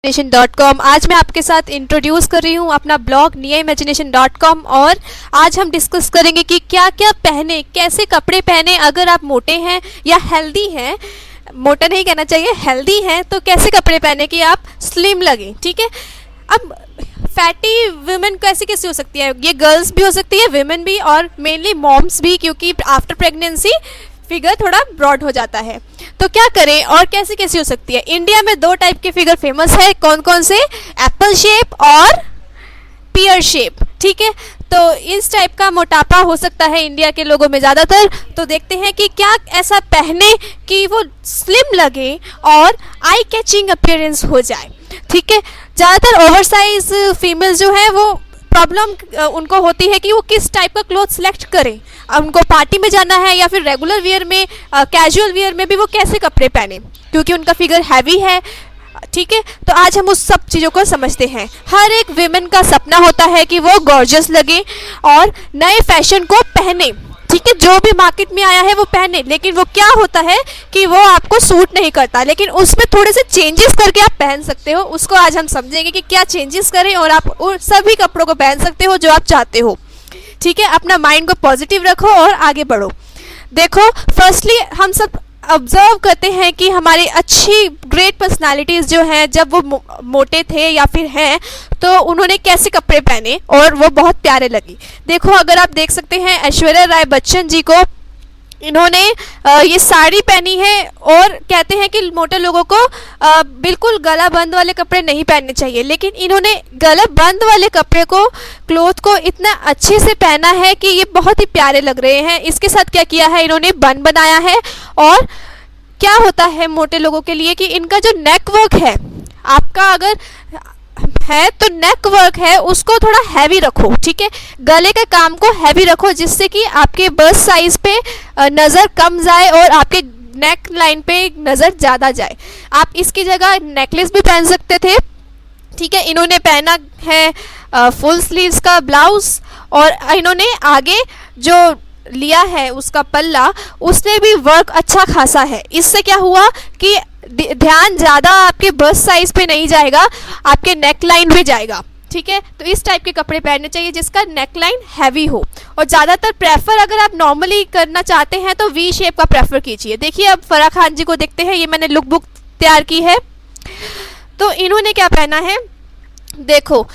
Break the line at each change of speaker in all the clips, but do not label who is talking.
imagination.com। आज मैं आपके साथ इंट्रोड्यूस कर रही हूँ अपना ब्लॉग niaimagination.com और आज हम डिस्कस करेंगे कि क्या क्या पहने, कैसे कपड़े पहने अगर आप मोटे हैं या हेल्दी हैं। मोटा नहीं कहना चाहिए, हेल्दी हैं तो कैसे कपड़े पहने कि आप स्लिम लगें। ठीक है, अब फैटी वुमेन कैसे कैसे हो सकती है, ये गर्ल्स भी हो सकती है, वुमेन भी और मेनली मॉम्स भी, क्योंकि आफ्टर प्रेगनेंसी फिगर थोड़ा ब्रॉड हो जाता है। तो क्या करें और कैसे कैसे हो सकती है। इंडिया में दो टाइप के फिगर फेमस है, कौन कौन से, एप्पल शेप और पियर शेप। ठीक है, तो इस टाइप का मोटापा हो सकता है इंडिया के लोगों में ज़्यादातर। तो देखते हैं कि क्या ऐसा पहने कि वो स्लिम लगे और आई कैचिंग अपीयरेंस हो जाए। ठीक है, ज़्यादातर ओवरसाइज फीमेल्स जो है वो प्रॉब्लम उनको होती है कि वो किस टाइप का क्लोथ सेलेक्ट करें। अब उनको पार्टी में जाना है या फिर रेगुलर वियर में, कैजुअल वियर में भी वो कैसे कपड़े पहने, क्योंकि उनका फिगर हैवी है। ठीक है, तो आज हम उस सब चीज़ों को समझते हैं। हर एक विमेन का सपना होता है कि वो गॉर्जियस लगे और नए फैशन को पहने। ठीक है, जो भी मार्केट में आया है वो पहने, लेकिन वो क्या होता है कि वो आपको सूट नहीं करता, लेकिन उसमें थोड़े से चेंजेस करके आप पहन सकते हो। उसको आज हम समझेंगे कि क्या चेंजेस करें और आप उन सभी कपड़ों को पहन सकते हो जो आप चाहते हो। ठीक है, अपना माइंड को पॉजिटिव रखो और आगे बढ़ो। देखो, फर्स्टली हम सब ऑब्जर्व करते हैं कि हमारी अच्छी ग्रेट पर्सनालिटीज़ जो हैं, जब वो मोटे थे या फिर हैं, तो उन्होंने कैसे कपड़े पहने और वो बहुत प्यारे लगी। देखो, अगर आप देख सकते हैं ऐश्वर्या राय बच्चन जी को, इन्होंने ये साड़ी पहनी है और कहते हैं कि मोटे लोगों को बिल्कुल गला बंद वाले कपड़े नहीं पहनने चाहिए, लेकिन इन्होंने गला बंद वाले कपड़े को, क्लोथ को इतना अच्छे से पहना है कि ये बहुत ही प्यारे लग रहे हैं। इसके साथ क्या किया है, इन्होंने बन बनाया है। और क्या होता है मोटे लोगों के लिए कि इनका जो नेक वर्क है, आपका अगर है तो नेक वर्क है उसको थोड़ा हैवी रखो। ठीक है, गले के काम को हैवी रखो, जिससे कि आपके बस्ट साइज पे नज़र कम जाए और आपके नेक लाइन पे नज़र ज़्यादा जाए। आप इसकी जगह नेकलेस भी पहन सकते थे। ठीक है, इन्होंने पहना है फुल स्लीव्स का ब्लाउज और इन्होंने आगे जो लिया है उसका पल्ला, उसने भी वर्क अच्छा खासा है। इससे क्या हुआ कि ध्यान ज़्यादा आपके बस्ट साइज पे नहीं जाएगा, आपके नेक लाइन पे जाएगा। ठीक है, तो इस टाइप के कपड़े पहनने चाहिए जिसका नेक लाइन हैवी हो। और ज़्यादातर प्रेफर अगर आप नॉर्मली करना चाहते हैं तो वी शेप का प्रेफर कीजिए। देखिए, अब फराह खान जी को देखते हैं, ये मैंने लुक बुक तैयार की है। तो इन्होंने क्या पहना है, देखो,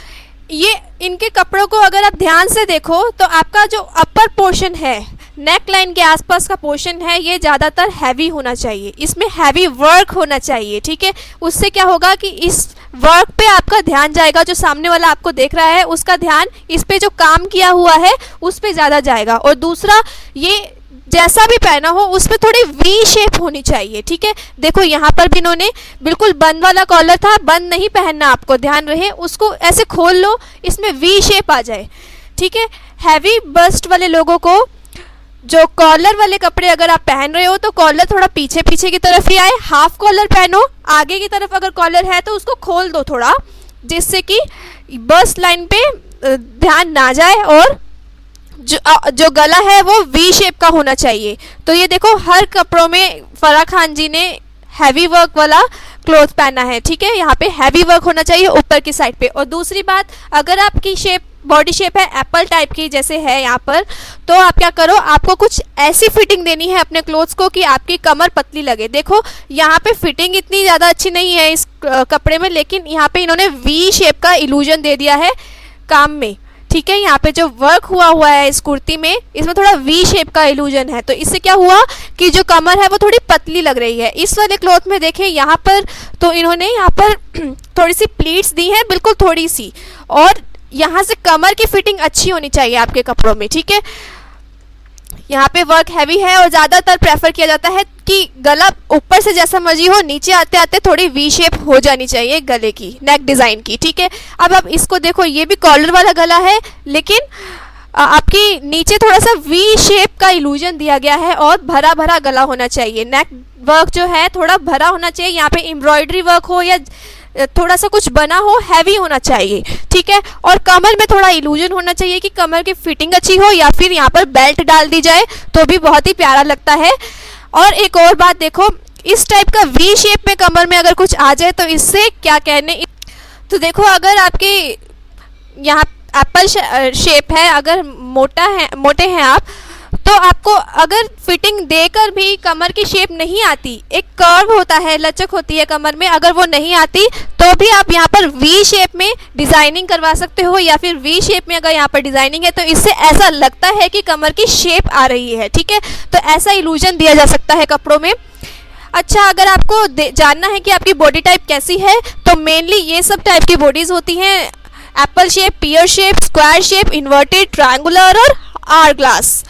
ये इनके कपड़ों को अगर आप ध्यान से देखो तो आपका जो अपर पोर्शन है, नेक लाइन के आसपास का पोर्शन है, ये ज़्यादातर हैवी होना चाहिए, इसमें हैवी वर्क होना चाहिए। ठीक है, उससे क्या होगा कि इस वर्क पे आपका ध्यान जाएगा, जो सामने वाला आपको देख रहा है उसका ध्यान इस पे जो काम किया हुआ है उस पे ज़्यादा जाएगा। और दूसरा, ये जैसा भी पहना हो उसमें थोड़ी वी शेप होनी चाहिए। ठीक है, देखो यहाँ पर भी इन्होंने बिल्कुल बंद वाला कॉलर था, बंद नहीं पहनना, आपको ध्यान रहे, उसको ऐसे खोल लो, इसमें वी शेप आ जाए। ठीक है, हैवी बस्ट वाले लोगों को जो कॉलर वाले कपड़े अगर आप पहन रहे हो तो कॉलर थोड़ा पीछे पीछे की तरफ ही आए, हाफ कॉलर पहनो। आगे की तरफ अगर कॉलर है तो उसको खोल दो थोड़ा, जिससे कि बस्ट लाइन पे ध्यान ना जाए और जो गला है वो वी शेप का होना चाहिए। तो ये देखो, हर कपड़ों में फराह खान जी ने हैवी वर्क वाला क्लोथ पहना है। ठीक है, यहाँ पे हैवी वर्क होना चाहिए ऊपर की साइड पे। और दूसरी बात, अगर आपकी शेप, बॉडी शेप है एप्पल टाइप की जैसे है यहाँ पर, तो आप क्या करो, आपको कुछ ऐसी फिटिंग देनी है अपने क्लोथ्स को कि आपकी कमर पतली लगे। देखो, यहाँ पे फिटिंग इतनी ज़्यादा अच्छी नहीं है इस कपड़े में, लेकिन यहाँ पे इन्होंने वी शेप का इल्यूजन दे दिया है काम में। ठीक है, यहाँ पे जो वर्क हुआ है इस कुर्ती में, इसमें थोड़ा वी शेप का इल्यूजन है, तो इससे क्या हुआ कि जो कमर है वो थोड़ी पतली लग रही है। इस वाले क्लॉथ में देखें यहाँ पर, तो इन्होंने यहाँ पर थोड़ी सी प्लीट्स दी हैं, बिल्कुल थोड़ी सी, और यहाँ से कमर की फिटिंग अच्छी होनी चाहिए आपके कपड़ों में। ठीक है, यहाँ पे वर्क हैवी है और ज़्यादातर प्रेफर किया जाता है कि गला ऊपर से जैसा मर्जी हो, नीचे आते आते थोड़ी वी शेप हो जानी चाहिए गले की, नेक डिज़ाइन की। ठीक है, अब आप इसको देखो, ये भी कॉलर वाला गला है, लेकिन आपकी नीचे थोड़ा सा वी शेप का इल्यूजन दिया गया है और भरा भरा गला होना चाहिए। नेक वर्क जो है थोड़ा भरा होना चाहिए, यहाँ पे एम्ब्रॉयडरी वर्क हो या थोड़ा सा कुछ बना हो, हैवी होना चाहिए। ठीक है, और कमर में थोड़ा इल्यूजन होना चाहिए कि कमर की फिटिंग अच्छी हो, या फिर यहाँ पर बेल्ट डाल दी जाए तो भी बहुत ही प्यारा लगता है। और एक और बात देखो, इस टाइप का वी शेप में कमर में अगर कुछ आ जाए तो इससे क्या कहने, तो देखो, अगर आपके यहाँ एप्पल शेप है, अगर मोटे हैं आप, तो आपको अगर फिटिंग देकर भी कमर की शेप नहीं आती, एक कर्व होता है, लचक होती है कमर में, अगर वो नहीं आती तो भी आप यहाँ पर वी शेप में डिज़ाइनिंग करवा सकते हो, या फिर वी शेप में अगर यहाँ पर डिज़ाइनिंग है तो इससे ऐसा लगता है कि कमर की शेप आ रही है। ठीक है, तो ऐसा इल्यूजन दिया जा सकता है कपड़ों में। अच्छा, अगर आपको जानना है कि आपकी बॉडी टाइप कैसी है, तो मेनली ये सब टाइप की बॉडीज़ होती हैं, एप्पल शेप, पियर shape, square shape, inverted, triangular और आवर ग्लास।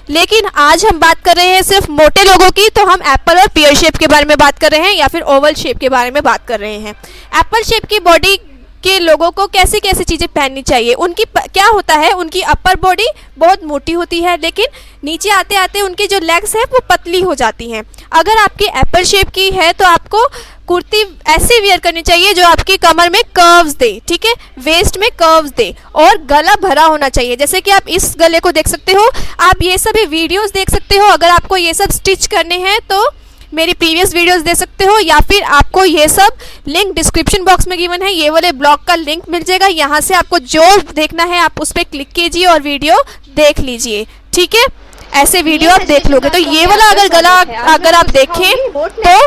लेकिन आज हम बात कर रहे हैं सिर्फ मोटे लोगों की, तो हम एप्पल और पियर शेप के बारे में बात कर रहे हैं, या फिर ओवल शेप के बारे में बात कर रहे हैं। एप्पल शेप की बॉडी के लोगों को कैसी कैसी चीज़ें पहननी चाहिए। उनकी क्या होता है, उनकी अपर बॉडी बहुत मोटी होती है, लेकिन नीचे आते आते उनकी जो लेग्स है वो पतली हो जाती हैं। अगर आपकी एप्पल शेप की है तो आपको कुर्ती ऐसी वेयर करनी चाहिए जो आपकी कमर में कर्व्स दे, ठीक है, वेस्ट में कर्व्स दे, और गला भरा होना चाहिए। जैसे कि आप इस गले को देख सकते हो, आप ये सभी वीडियोस देख सकते हो। अगर आपको ये सब स्टिच करने हैं तो मेरी प्रीवियस वीडियोस देख सकते हो, या फिर आपको ये सब लिंक डिस्क्रिप्शन बॉक्स में गिवन है, ये वाले ब्लॉग का लिंक मिल जाएगा। यहाँ से आपको जो देखना है आप उस पर क्लिक कीजिए और वीडियो देख लीजिए। ठीक है, ऐसे वीडियो आप देख लोगे। तो ये वाला अगर गला अगर आप देखें तो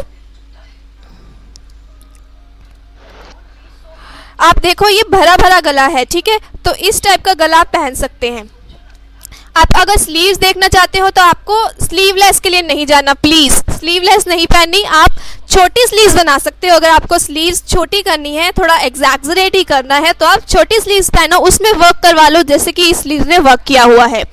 आप देखो, ये भरा भरा गला है। ठीक है, तो इस टाइप का गला आप पहन सकते हैं। आप अगर स्लीव्स देखना चाहते हो तो आपको स्लीवलेस के लिए नहीं जाना, प्लीज़ स्लीवलेस नहीं पहननी, आप छोटी स्लीव्स बना सकते हो। अगर आपको स्लीव्स छोटी करनी है, थोड़ा एग्जैगरेट ही करना है, तो आप छोटी स्लीव्स पहनो, उसमें वर्क करवा लो, जैसे कि इस स्लीव में वर्क किया हुआ है।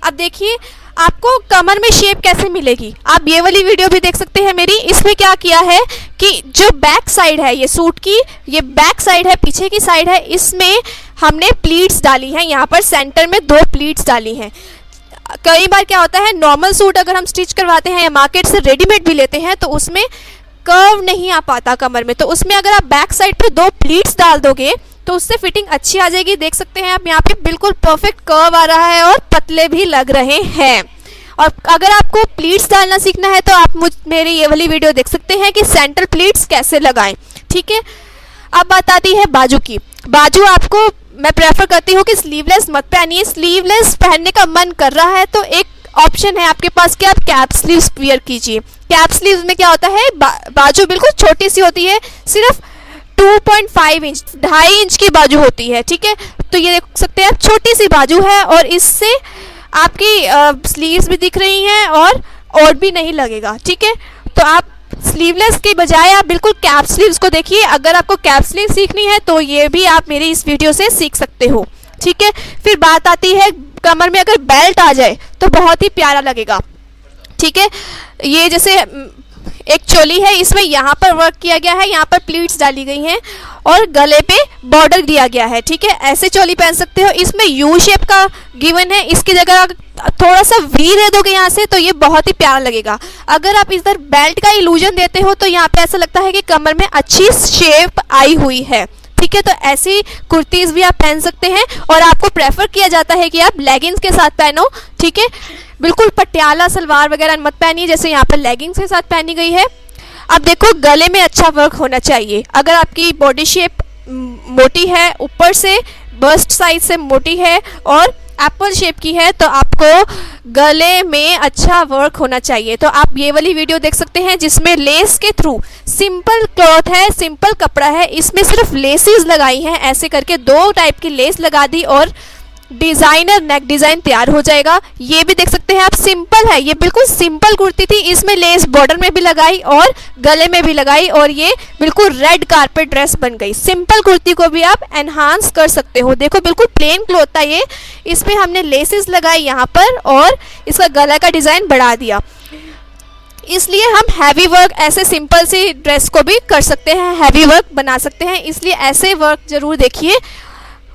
अब देखिए आपको कमर में शेप कैसे मिलेगी। आप ये वाली वीडियो भी देख सकते हैं मेरी। इसमें क्या किया है कि जो बैक साइड है ये सूट की, ये बैक साइड है, पीछे की साइड है, इसमें हमने प्लीट्स डाली हैं। यहाँ पर सेंटर में 2 प्लीट्स डाली हैं। कई बार क्या होता है, नॉर्मल सूट अगर हम स्टिच करवाते हैं या मार्केट से रेडीमेड भी लेते हैं तो उसमें कर्व नहीं आ पाता कमर में, तो उसमें अगर आप बैक साइड पे 2 प्लीट्स डाल दोगे तो उससे फिटिंग अच्छी आ जाएगी। देख सकते हैं आप यहाँ पे बिल्कुल परफेक्ट कर्व आ रहा है और पतले भी लग रहे हैं। और अगर आपको प्लीट्स डालना सीखना है तो आप मेरी ये वाली वीडियो देख सकते हैं कि सेंटर प्लीट्स कैसे लगाएं। ठीक है, अब बात आती है बाजू की। बाजू आपको मैं प्रेफर करती हूँ कि स्लीवलेस मत पहनिए। स्लीवलेस पहनने का मन कर रहा है तो एक ऑप्शन है आपके पास कि आप कैप स्लीव्स वेयर कीजिए। कैप स्लीव्स में क्या होता है, बाजू बिल्कुल छोटी सी होती है, सिर्फ 2.5 इंच 2.5 इंच की बाजू होती है। ठीक है, तो ये देख सकते हैं आप, छोटी सी बाजू है और इससे आपकी स्लीव्स भी दिख रही हैं और भी नहीं लगेगा। ठीक है, तो आप स्लीवलेस के बजाय आप बिल्कुल कैप स्लीव्स को देखिए। अगर आपको कैप स्लीव सीखनी है तो ये भी आप मेरी इस वीडियो से सीख सकते हो। ठीक है, फिर बात आती है कमर में अगर बेल्ट आ जाए तो बहुत ही प्यारा लगेगा। ठीक है, ये जैसे एक चोली है, इसमें यहाँ पर वर्क किया गया है, यहाँ पर प्लीट्स डाली गई हैं और गले पे बॉर्डर दिया गया है। ठीक है, ऐसे चोली पहन सकते हो। इसमें यू शेप का गिवन है, इसकी जगह थोड़ा सा वी दे दोगे यहाँ से तो ये बहुत ही प्यारा लगेगा। अगर आप इधर बेल्ट का इल्यूजन देते हो तो यहाँ पे ऐसा लगता है कि कमर में अच्छी शेप आई हुई है। ठीक है, तो ऐसी कुर्तीज भी आप पहन सकते हैं और आपको प्रेफर किया जाता है कि आप लेगिंग्स के साथ पहनो। ठीक है, बिल्कुल पटियाला सलवार वगैरह मत पहनिए जैसे यहाँ पर लेगिंग्स के साथ पहनी गई है। अब देखो, गले में अच्छा वर्क होना चाहिए। अगर आपकी बॉडी शेप मोटी है, ऊपर से बस्ट साइज से मोटी है और एप्पल शेप की है, तो आपको गले में अच्छा वर्क होना चाहिए। तो आप ये वाली वीडियो देख सकते हैं जिसमें लेस के थ्रू, सिंपल क्लॉथ है, सिंपल कपड़ा है, इसमें सिर्फ लेसेस लगाई हैं। ऐसे करके 2 टाइप की लेस लगा दी और डिज़ाइनर नेक डिज़ाइन तैयार हो जाएगा। ये भी देख सकते हैं आप, सिंपल है, ये बिल्कुल सिंपल कुर्ती थी। इसमें लेस बॉर्डर में भी लगाई और गले में भी लगाई और ये बिल्कुल रेड कारपेट ड्रेस बन गई। सिंपल कुर्ती को भी आप एनहांस कर सकते हो। देखो, बिल्कुल प्लेन क्लॉथ था ये, इसमें हमने लेसेस लगाई यहाँ पर और इसका गला का डिज़ाइन बढ़ा दिया। इसलिए हम हैवी वर्क ऐसे सिंपल सी ड्रेस को भी कर सकते हैं, हैवी वर्क बना सकते हैं। इसलिए ऐसे वर्क ज़रूर देखिए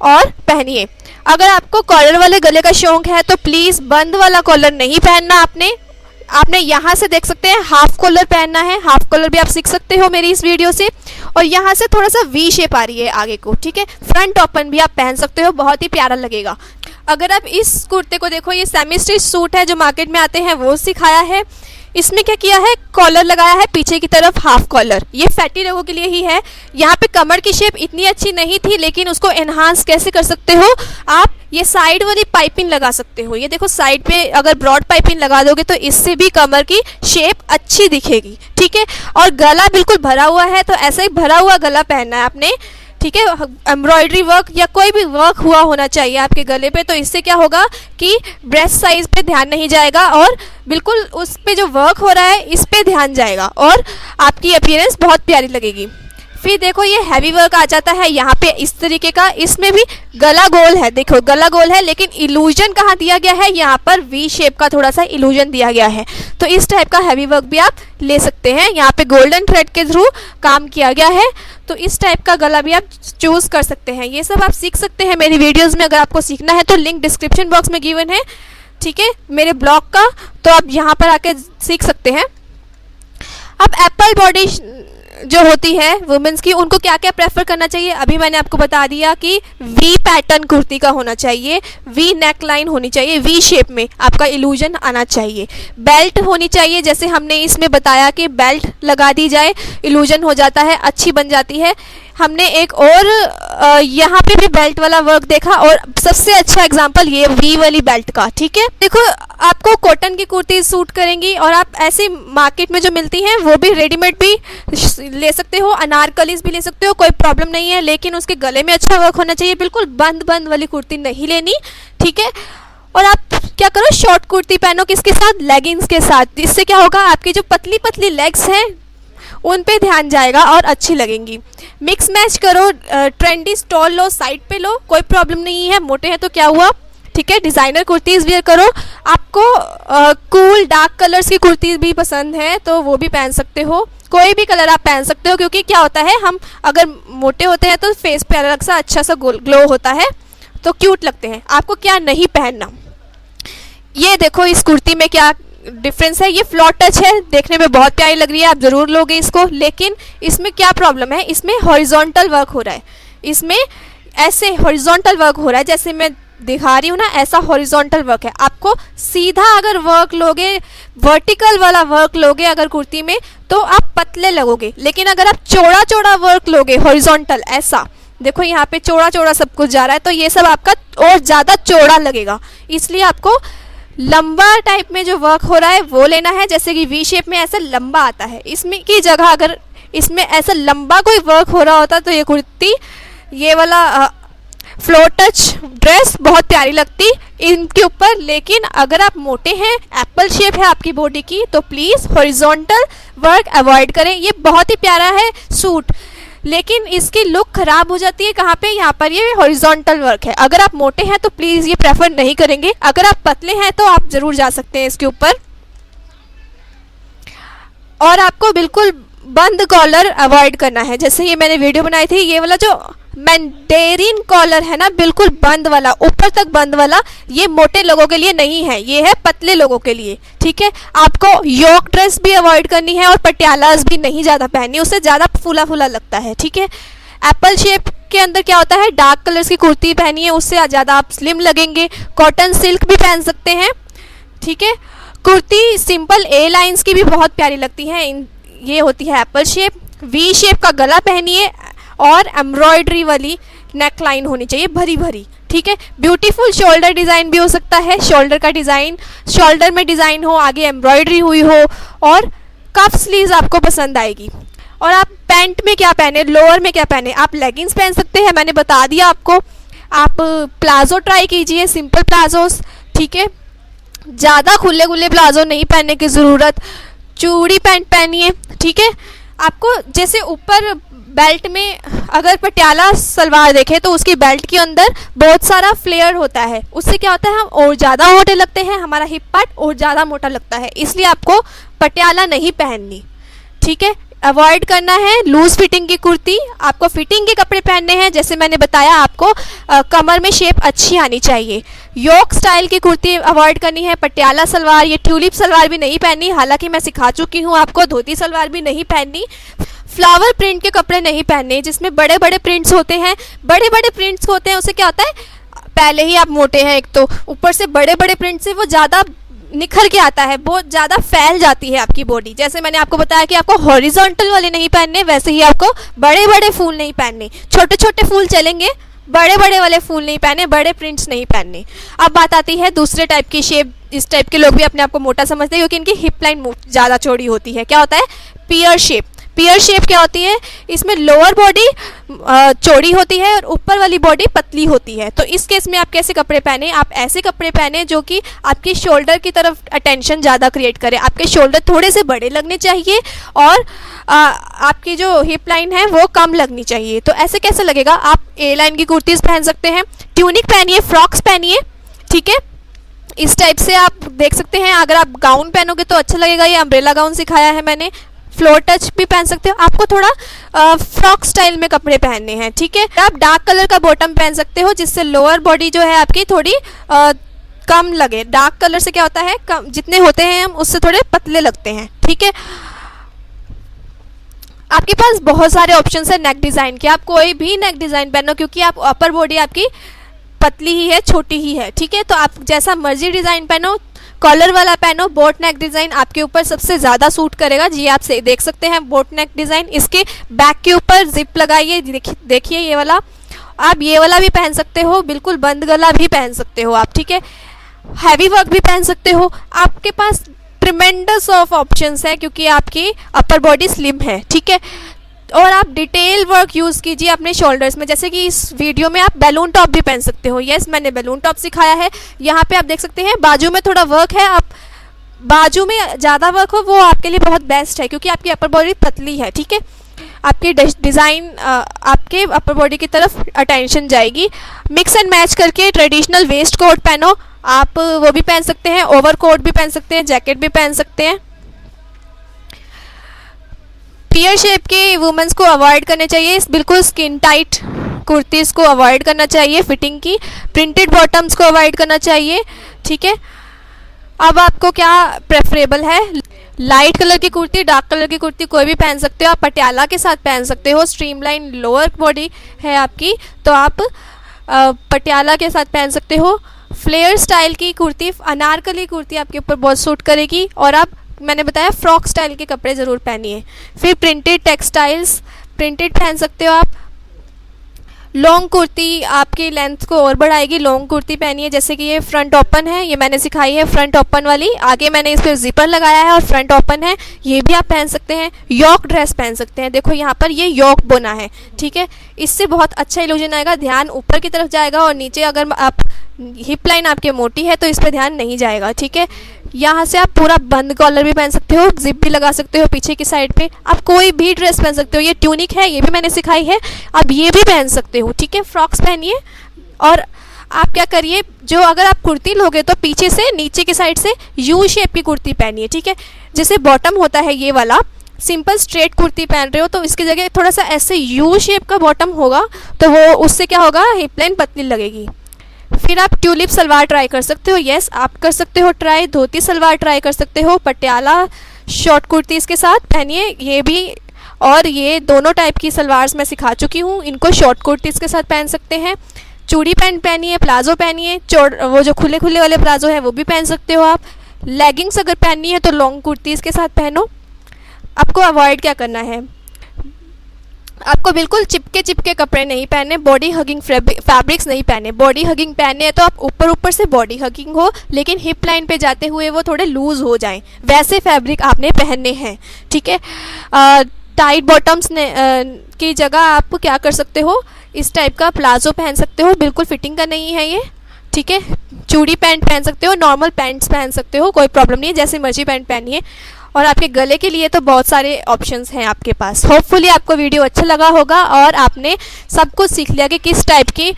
और पहनिए। अगर आपको कॉलर वाले गले का शौक है तो प्लीज़ बंद वाला कॉलर नहीं पहनना। आपने यहाँ से देख सकते हैं हाफ कॉलर पहनना है। हाफ कॉलर भी आप सीख सकते हो मेरी इस वीडियो से। और यहाँ से थोड़ा सा वी शेप आ रही है आगे को। ठीक है, फ्रंट ओपन भी आप पहन सकते हो, बहुत ही प्यारा लगेगा। अगर आप इस कुर्ते को देखो, ये सेमी स्टिच सूट है जो मार्केट में आते हैं वो सिखाया है। इसमें क्या किया है, कॉलर लगाया है पीछे की तरफ, हाफ कॉलर। ये फैटी लोगों के लिए ही है। यहाँ पे कमर की शेप इतनी अच्छी नहीं थी, लेकिन उसको एनहांस कैसे कर सकते हो आप, ये साइड वाली पाइपिंग लगा सकते हो। ये देखो साइड पे अगर ब्रॉड पाइपिंग लगा दोगे तो इससे भी कमर की शेप अच्छी दिखेगी, ठीक है। और गला बिल्कुल भरा हुआ है, तो ऐसा ही भरा हुआ गला पहनना है आपने, ठीक है। एम्ब्रॉयडरी वर्क या कोई भी वर्क हुआ होना चाहिए आपके गले पे, तो इससे क्या होगा कि ब्रेस्ट साइज पे ध्यान नहीं जाएगा और बिल्कुल उस पे जो वर्क हो रहा है इस पे ध्यान जाएगा और आपकी अपीयरेंस बहुत प्यारी लगेगी। फिर देखो ये हैवी वर्क आ जाता है यहाँ पे इस तरीके का। इसमें भी गला गोल है, देखो गला गोल है, लेकिन इल्यूजन कहाँ दिया गया है, यहाँ पर वी शेप का थोड़ा सा इल्यूजन दिया गया है। तो इस टाइप का हैवी वर्क भी आप ले सकते हैं। यहाँ पे गोल्डन थ्रेड के थ्रू काम किया गया है, तो इस टाइप का गला भी आप चूज़ कर सकते हैं। ये सब आप सीख सकते हैं मेरी वीडियोज़ में। अगर आपको सीखना है तो लिंक डिस्क्रिप्शन बॉक्स में गिवन है, ठीक है, मेरे ब्लॉग का, तो आप यहाँ पर आके सीख सकते हैं। अब एप्पल बॉडी जो होती है वुमेन्स की, उनको क्या क्या प्रेफर करना चाहिए, अभी मैंने आपको बता दिया कि वी पैटर्न कुर्ती का होना चाहिए, वी नेक लाइन होनी चाहिए, वी शेप में आपका इल्यूजन आना चाहिए, बेल्ट होनी चाहिए, जैसे हमने इसमें बताया कि बेल्ट लगा दी जाए, इल्यूजन हो जाता है, अच्छी बन जाती है। हमने एक और यहाँ पे भी बेल्ट वाला वर्क देखा, और सबसे अच्छा एग्जांपल ये वी वाली बेल्ट का, ठीक है। देखो आपको कॉटन की कुर्ती सूट करेंगी, और आप ऐसे मार्केट में जो मिलती हैं वो भी रेडीमेड भी ले सकते हो, अनारकलीज भी ले सकते हो, कोई प्रॉब्लम नहीं है, लेकिन उसके गले में अच्छा वर्क होना चाहिए। बिल्कुल बंद बंद वाली कुर्ती नहीं लेनी, ठीक है। और आप क्या करो, शॉर्ट कुर्ती पहनो, किसके साथ, लेगिंग्स के साथ। इससे क्या होगा, आपकी जो पतली पतली लेग्स हैं उन पे ध्यान जाएगा और अच्छी लगेंगी। मिक्स मैच करो, ट्रेंडी स्टॉल लो, साइड पे लो, कोई प्रॉब्लम नहीं है, मोटे हैं तो क्या हुआ, ठीक है। डिज़ाइनर कुर्तीज़ वेयर करो। आपको कूल डार्क कलर्स की कुर्तीज़ भी पसंद है तो वो भी पहन सकते हो, कोई भी कलर आप पहन सकते हो, क्योंकि क्या होता है, हम अगर मोटे होते हैं तो फेस पे अलग सा अच्छा सा ग्लो होता है, तो क्यूट लगते हैं। आपको क्या नहीं पहनना, ये देखो इस कुर्ती में क्या डिफरेंस है। ये फ्लॉट टच है, देखने में बहुत प्यारी लग रही है, आप ज़रूर लोगे इसको, लेकिन इसमें क्या प्रॉब्लम है, इसमें हॉरिजॉन्टल वर्क हो रहा है, इसमें ऐसे हॉरिजॉन्टल वर्क हो रहा है, जैसे मैं दिखा रही हूँ ना, ऐसा हॉरिजॉन्टल वर्क है। आपको सीधा अगर वर्क लोगे, वर्टिकल वाला वर्क लोगे अगर कुर्ती में, तो आप पतले लगोगे, लेकिन अगर आप चौड़ा चौड़ा वर्क लोगे हॉरिजॉन्टल, ऐसा देखो यहाँ पे चौड़ा चौड़ा सब कुछ जा रहा है, तो ये सब आपका और ज़्यादा चौड़ा लगेगा। इसलिए आपको लंबा टाइप में जो वर्क हो रहा है वो लेना है, जैसे कि वी शेप में ऐसा लंबा आता है, इसमें की जगह अगर इसमें ऐसा लंबा कोई वर्क हो रहा होता तो ये कुर्ती, ये वाला फ्लोर टच ड्रेस बहुत प्यारी लगती इनके ऊपर। लेकिन अगर आप मोटे हैं, एप्पल शेप है आपकी बॉडी की, तो प्लीज़ हॉरिजॉन्टल वर्क अवॉइड करें। ये बहुत ही प्यारा है सूट, लेकिन इसकी लुक खराब हो जाती है कहाँ पे, यहाँ पर ये हॉरिजॉन्टल वर्क है। अगर आप मोटे हैं तो प्लीज़ ये प्रेफर नहीं करेंगे, अगर आप पतले हैं तो आप ज़रूर जा सकते हैं इसके ऊपर। और आपको बिल्कुल बंद कॉलर अवॉइड करना है, जैसे ये मैंने वीडियो बनाई थी, ये वाला जो मैंडेरिन कॉलर है ना, बिल्कुल बंद वाला, ऊपर तक बंद वाला, ये मोटे लोगों के लिए नहीं है, ये है पतले लोगों के लिए, ठीक है। आपको योक ड्रेस भी अवॉइड करनी है और पटियालास भी नहीं ज़्यादा पहननी, उससे ज़्यादा फूला फूला लगता है, ठीक है। एप्पल शेप के अंदर क्या होता है, डार्क कलर्स की कुर्ती पहनिए, उससे ज़्यादा आप स्लिम लगेंगे। कॉटन सिल्क भी पहन सकते हैं, ठीक है। कुर्ती सिंपल ए लाइंस की भी बहुत प्यारी लगती हैं, ये होती है एप्पल शेप। वी शेप का गला पहनिए और एम्ब्रॉयडरी वाली नेक लाइन होनी चाहिए, भरी भरी, ठीक है। ब्यूटीफुल शोल्डर डिज़ाइन भी हो सकता है, शोल्डर का डिज़ाइन, शोल्डर में डिज़ाइन हो, आगे एम्ब्रॉयडरी हुई हो, और कफ स्लीव्स आपको पसंद आएगी। और आप पैंट में क्या पहने, लोअर में क्या पहने, आप लेगिंग्स पहन सकते हैं, मैंने बता दिया आपको। आप प्लाजो ट्राई कीजिए, सिंपल प्लाजोस, ठीक है। ज़्यादा खुले खुले प्लाजो नहीं पहनने की ज़रूरत, चूड़ी पैंट पहनिए, ठीक है। आपको जैसे ऊपर बेल्ट में अगर पटियाला सलवार देखें तो उसकी बेल्ट के अंदर बहुत सारा फ्लेयर होता है, उससे क्या होता है, हम और ज़्यादा मोटे लगते हैं, हमारा हिप पार्ट और ज़्यादा मोटा लगता है, इसलिए आपको पटियाला नहीं पहननी, ठीक है। अवॉइड करना है लूज फिटिंग की कुर्ती, आपको फिटिंग के कपड़े पहनने हैं, जैसे मैंने बताया आपको कमर में शेप अच्छी आनी चाहिए। योक स्टाइल की कुर्ती अवॉइड करनी है, पटियाला सलवार, ये ट्यूलिप सलवार भी नहीं पहननी, हालांकि मैं सिखा चुकी हूँ आपको, धोती सलवार भी नहीं पहननी। फ्लावर प्रिंट के कपड़े नहीं पहनने, जिसमें बड़े बड़े प्रिंट्स होते हैं, बड़े बड़े प्रिंट्स होते हैं, उससे क्या होता है, पहले ही आप मोटे हैं एक तो, ऊपर से बड़े बड़े प्रिंट से वो ज़्यादा निखर के आता है, बहुत ज़्यादा फैल जाती है आपकी बॉडी। जैसे मैंने आपको बताया कि आपको हॉरिजॉन्टल वाले नहीं पहनने, वैसे ही आपको बड़े बड़े फूल नहीं पहनने, छोटे छोटे फूल चलेंगे, बड़े बड़े वाले फूल नहीं पहने, बड़े प्रिंट्स नहीं पहनने। अब बात आती है दूसरे टाइप की शेप। इस टाइप के लोग भी अपने आप को मोटा समझते हैं क्योंकि इनकी हिप लाइन ज़्यादा चौड़ी होती है। क्या होता है? पियर शेप। पियर शेप क्या होती है? इसमें लोअर बॉडी चौड़ी होती है और ऊपर वाली बॉडी पतली होती है। तो इस केस में आप कैसे कपड़े पहने? आप ऐसे कपड़े पहने जो कि आपकी शोल्डर की तरफ अटेंशन ज़्यादा क्रिएट करे। आपके शोल्डर थोड़े से बड़े लगने चाहिए और आपकी जो हिप लाइन है वो कम लगनी चाहिए। तो ऐसे कैसे लगेगा? आप ए लाइन की कुर्तीज़ पहन सकते हैं, ट्यूनिक पहनिए, फ्रॉक्स पहनिए, ठीक है। इस टाइप से आप देख सकते हैं। अगर आप गाउन पहनोगे तो अच्छा लगेगा। ये अम्ब्रेला गाउन सिखाया है मैंने। फ्लोर टच भी पहन सकते हो। आपको थोड़ा फ्रॉक स्टाइल में कपड़े पहनने हैं, ठीक है। आप डार्क कलर का बॉटम पहन सकते हो जिससे लोअर बॉडी जो है आपकी थोड़ी कम लगे। डार्क कलर से क्या होता है, कम जितने होते हैं हम उससे थोड़े पतले लगते हैं, ठीक है। आपके पास बहुत सारे ऑप्शंस है नेक डिज़ाइन के। आप कोई भी नेक डिज़ाइन पहनो क्योंकि आप अपर बॉडी आपकी पतली ही है, छोटी ही है, ठीक है। तो आप जैसा मर्जी डिज़ाइन पहनो, कॉलर वाला पहनो, बोट नेक डिज़ाइन आपके ऊपर सबसे ज़्यादा सूट करेगा। जी आप से देख सकते हैं बोट नेक डिज़ाइन। इसके बैक के ऊपर जिप लगाइए, देखिए ये वाला। आप ये वाला भी पहन सकते हो, बिल्कुल बंद गला भी पहन सकते हो आप, ठीक है। हैवी वर्क भी पहन सकते हो। आपके पास ट्रिमेंडस ऑफ ऑप्शंस है क्योंकि आपकी अपर बॉडी स्लिम है, ठीक है। और आप डिटेल वर्क यूज़ कीजिए अपने शोल्डर्स में। जैसे कि इस वीडियो में आप बैलून टॉप भी पहन सकते हो। यस, मैंने बैलून टॉप सिखाया है। यहाँ पे आप देख सकते हैं बाजू में थोड़ा वर्क है। आप बाजू में ज़्यादा वर्क हो वो आपके लिए बहुत बेस्ट है क्योंकि आपकी अपर बॉडी पतली है, ठीक है। आपकी डिज़ाइन आपके अपर बॉडी की तरफ अटेंशन जाएगी। मिक्स एंड मैच करके ट्रेडिशनल वेस्ट कोट पहनो, आप वो भी पहन सकते हैं, ओवर कोट भी पहन सकते हैं, जैकेट भी पहन सकते हैं। पियर शेप के वुमेन्स को अवॉइड करने चाहिए। बिल्कुल स्किन टाइट कुर्तीज़ को अवॉइड करना चाहिए, फिटिंग की। प्रिंटेड बॉटम्स को अवॉइड करना चाहिए, ठीक है। अब आपको क्या प्रेफरेबल है? लाइट कलर की कुर्ती, डार्क कलर की कुर्ती कोई भी पहन सकते हो। आप पटियाला के साथ पहन सकते हो। स्ट्रीमलाइन लोअर बॉडी है आपकी तो आप पटियाला के साथ पहन सकते हो। फ्लेयर स्टाइल की कुर्ती, अनारकली कुर्ती आपके ऊपर बहुत सूट करेगी। और आप, मैंने बताया, फ्रॉक स्टाइल के कपड़े ज़रूर पहनिए। फिर प्रिंटेड टेक्सटाइल्स, प्रिंटेड पहन सकते हो आप। लॉन्ग कुर्ती आपकी लेंथ को और बढ़ाएगी। लॉन्ग कुर्ती पहनिए, जैसे कि ये फ्रंट ओपन है, ये मैंने सिखाई है फ्रंट ओपन वाली। आगे मैंने इस पर जिपर लगाया है और फ्रंट ओपन है, ये भी आप पहन सकते हैं। यॉक ड्रेस पहन सकते हैं। देखो यहाँ पर ये यॉक बुना है, ठीक है। इससे बहुत अच्छा इल्यूजन आएगा, ध्यान ऊपर की तरफ जाएगा और नीचे अगर आप हिप लाइन आपकी मोटी है तो इस पर ध्यान नहीं जाएगा, ठीक है। यहाँ से आप पूरा बंद कॉलर भी पहन सकते हो, जिप भी लगा सकते हो पीछे की साइड पे। आप कोई भी ड्रेस पहन सकते हो। ये ट्यूनिक है, ये भी मैंने सिखाई है, आप ये भी पहन सकते हो, ठीक है। फ्रॉक्स पहनिए। और आप क्या करिए, जो अगर आप कुर्ती लोगे तो पीछे से नीचे की साइड से यू शेप की कुर्ती पहनिए, ठीक है। जैसे बॉटम होता है ये वाला, सिंपल स्ट्रेट कुर्ती पहन रहे हो तो इसकी जगह थोड़ा सा ऐसे यू शेप का बॉटम होगा तो वो उससे क्या होगा, हिप लाइन पतली लगेगी। फिर आप ट्यूलिप सलवार ट्राई कर सकते हो। यस, आप कर सकते हो ट्राई। धोती सलवार ट्राई कर सकते हो पटियाला शॉर्ट कुर्ती इसके साथ पहनिए, ये भी। और ये दोनों टाइप की सलवार्स मैं सिखा चुकी हूँ, इनको शॉर्ट कुर्तीज़ के साथ पहन सकते हैं। चूड़ी पैंट पहनिए, प्लाजो पहनिए, वो जो खुले खुले वाले प्लाजो है वो भी पहन सकते हो आप। लेगिंग्स अगर पहननी है तो लॉन्ग कुर्तीज़ के साथ पहनो। आपको अवॉइड क्या करना है, आपको बिल्कुल चिपके कपड़े नहीं पहने, बॉडी हगिंग फैब्रिक्स नहीं पहने। बॉडी हगिंग पहने हैं तो आप ऊपर से बॉडी हगिंग हो लेकिन हिप लाइन पे जाते हुए वो थोड़े लूज़ हो जाएं, वैसे फैब्रिक आपने पहनने हैं, ठीक है। टाइट बॉटम्स की जगह आप क्या कर सकते हो, इस टाइप का प्लाजो पहन सकते हो, बिल्कुल फिटिंग का नहीं है ये, ठीक है। चूड़ी पैंट पहन सकते हो, नॉर्मल पैंट्स पहन सकते हो, कोई प्रॉब्लम नहीं है, जैसे मर्जी पैंट पहनिए। और आपके गले के लिए तो बहुत सारे ऑप्शंस हैं आपके पास। होपफुली आपको वीडियो अच्छा लगा होगा और आपने सब कुछ सीख लिया कि किस टाइप की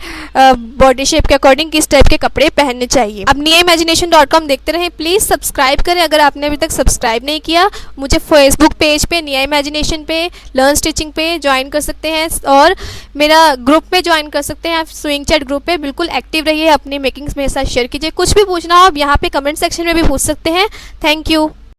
बॉडी शेप के अकॉर्डिंग किस टाइप के कपड़े पहनने चाहिए। अब niaimagination.com देखते रहें। प्लीज़ सब्सक्राइब करें अगर आपने अभी तक सब्सक्राइब नहीं किया। मुझे फेसबुक पेज पे निया इमेजिनेशन पे, लर्न स्टिचिंग पे ज्वाइन कर सकते हैं और मेरा ग्रुप में ज्वाइन कर सकते हैं। आप स्विंग चैट ग्रुप पे बिल्कुल एक्टिव रहिए, अपनी मेकिंग्स मेरे साथ शेयर कीजिए। कुछ भी पूछना हो आप यहाँ पे कमेंट सेक्शन में भी पूछ सकते हैं। Thank you.